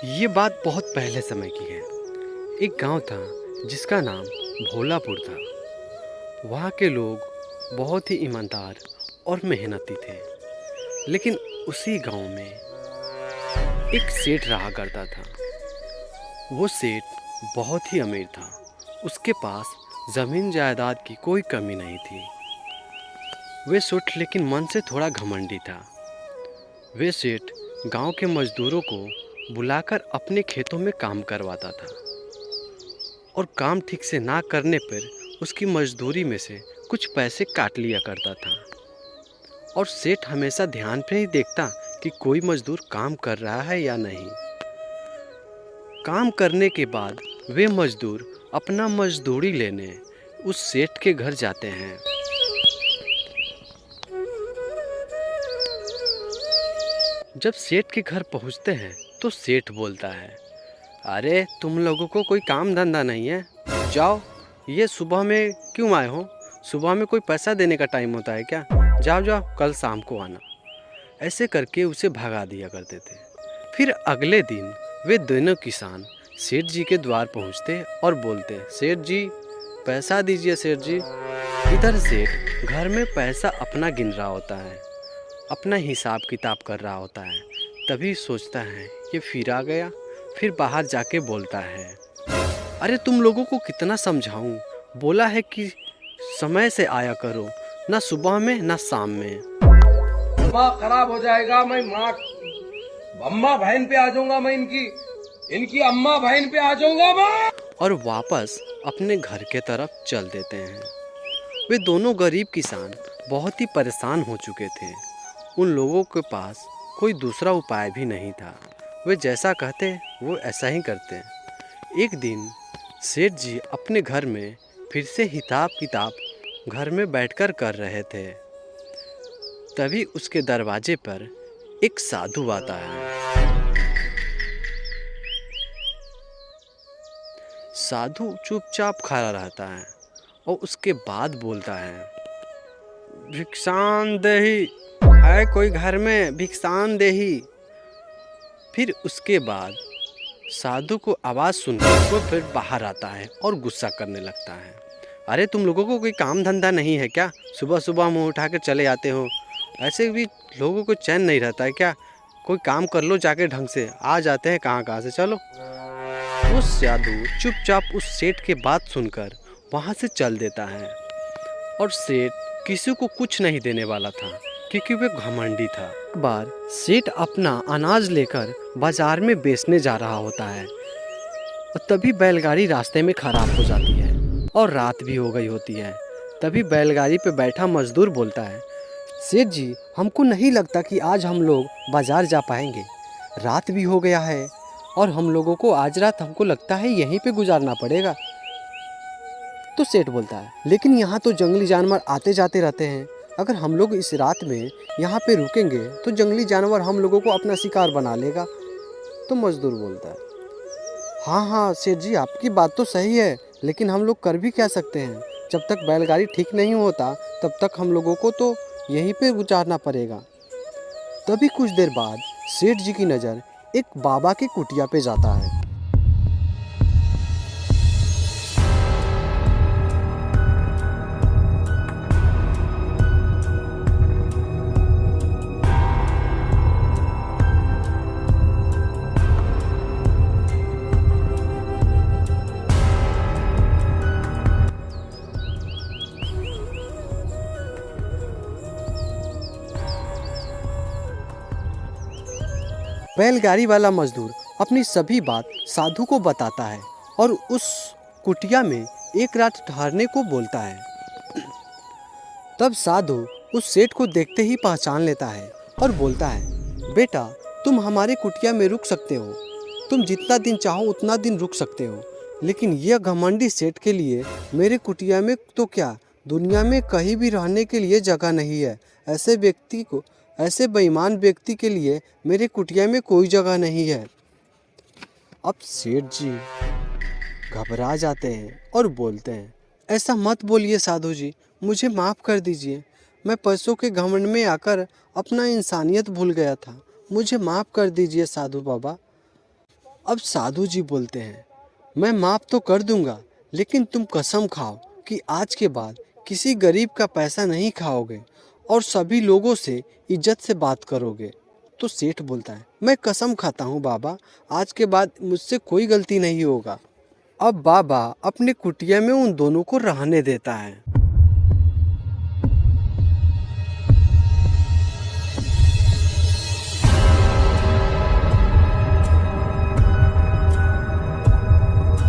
ये बात बहुत पहले समय की है। एक गांव था जिसका नाम भोलापुर था। वहाँ के लोग बहुत ही ईमानदार और मेहनती थे। लेकिन उसी गांव में एक सेठ रहा करता था। वो सेठ बहुत ही अमीर था। उसके पास ज़मीन जायदाद की कोई कमी नहीं थी। वे सेठ लेकिन मन से थोड़ा घमंडी था। वे सेठ गांव के मजदूरों को बुलाकर अपने खेतों में काम करवाता था और काम ठीक से ना करने पर उसकी मजदूरी में से कुछ पैसे काट लिया करता था। और सेठ हमेशा ध्यान पे ही देखता कि कोई मजदूर काम कर रहा है या नहीं। काम करने के बाद वे मजदूर अपना मजदूरी लेने उस सेठ के घर जाते हैं। जब सेठ के घर पहुंचते हैं तो सेठ बोलता है, अरे तुम लोगों को कोई काम धंधा नहीं है? जाओ, ये सुबह में क्यों आए हो? सुबह में कोई पैसा देने का टाइम होता है क्या? जाओ जाओ, कल शाम को आना। ऐसे करके उसे भगा दिया करते थे। फिर अगले दिन वे दोनों किसान सेठ जी के द्वार पहुंचते और बोलते, सेठ जी पैसा दीजिए सेठ जी। इधर सेठ घर में पैसा अपना गिन रहा होता है, अपना हिसाब किताब कर रहा होता है। तभी सोचता है ये फिर आ गया। फिर बाहर जाके बोलता है, अरे तुम लोगों को कितना समझाऊं, बोला है कि समय से आया करो, ना सुबह में ना शाम में। माँ खराब हो जाएगा। मैं माँ अम्मा बहन पे आ जाऊंगा। मैं इनकी अम्मा बहन पे आ जाऊंगा मैं। और वापस अपने घर के तरफ चल देते हैं। वे दोनों गरीब किसान बहुत ही परेशान हो चुके थे। उन लोगों के पास कोई दूसरा उपाय भी नहीं था। वे जैसा कहते वो ऐसा ही करते। एक दिन सेठ जी अपने घर में फिर से हिसाब किताब घर में बैठकर कर रहे थे। तभी उसके दरवाजे पर एक साधु आता है। साधु चुपचाप खड़ा रहता है और उसके बाद बोलता है, भिक्षान देही, है कोई घर में? भिक्षान देही। फिर उसके बाद साधु को आवाज़ सुनकर वो फिर बाहर आता है और गुस्सा करने लगता है, अरे तुम लोगों को कोई काम धंधा नहीं है क्या? सुबह सुबह मुंह उठा कर चले आते हो। ऐसे भी लोगों को चैन नहीं रहता है क्या? कोई काम कर लो जाके ढंग से। आ जाते हैं कहाँ से। चलो। वो साधु चुपचाप उस सेठ के बात सुनकर वहाँ से चल देता है। और सेठ किसी को कुछ नहीं देने वाला था क्योंकि वह घमंडी था। एक बार सेठ अपना अनाज लेकर बाजार में बेचने जा रहा होता है और तभी बैलगाड़ी रास्ते में खराब हो जाती है और रात भी हो गई होती है। तभी बैलगाड़ी पे बैठा मजदूर बोलता है, सेठ जी हमको नहीं लगता कि आज हम लोग बाजार जा पाएंगे। रात भी हो गया है और हम लोगों को आज रात हमको लगता है यहीं पे गुजारना पड़ेगा। तो सेठ बोलता है, लेकिन यहाँ तो जंगली जानवर आते जाते रहते हैं। अगर हम लोग इस रात में यहाँ पे रुकेंगे तो जंगली जानवर हम लोगों को अपना शिकार बना लेगा। तो मजदूर बोलता है, हाँ हाँ सेठ जी आपकी बात तो सही है, लेकिन हम लोग कर भी क्या सकते हैं? जब तक बैलगाड़ी ठीक नहीं होता तब तक हम लोगों को तो यहीं पे गुजारना पड़ेगा। तभी कुछ देर बाद सेठ जी की नज़र एक बाबा की कुटिया पे जाता है। बैलगाड़ी वाला मजदूर अपनी सभी बात साधु को बताता है और उस कुटिया में एक रात ठहरने को बोलता है। तब साधु उस सेठ को देखते ही पहचान लेता है और बोलता है, बेटा तुम हमारे कुटिया में रुक सकते हो, तुम जितना दिन चाहो उतना दिन रुक सकते हो, लेकिन यह घमंडी सेठ के लिए मेरे कुटिया में तो क्या दुनिया में कहीं भी रहने के लिए जगह नहीं है। ऐसे बेईमान व्यक्ति के लिए मेरे कुटिया में कोई जगह नहीं है। अब सेठ जी घबरा जाते हैं और बोलते हैं, ऐसा मत बोलिए साधु जी, मुझे माफ़ कर दीजिए। मैं पैसों के घमंड में आकर अपना इंसानियत भूल गया था। मुझे माफ़ कर दीजिए साधु बाबा। अब साधु जी बोलते हैं, मैं माफ़ तो कर दूंगा, लेकिन तुम कसम खाओ कि आज के बाद किसी गरीब का पैसा नहीं खाओगे और सभी लोगों से इज्जत से बात करोगे। तो सेठ बोलता है, मैं कसम खाता हूँ बाबा, आज के बाद मुझसे कोई गलती नहीं होगा। अब बाबा अपने कुटिया में उन दोनों को रहने देता है।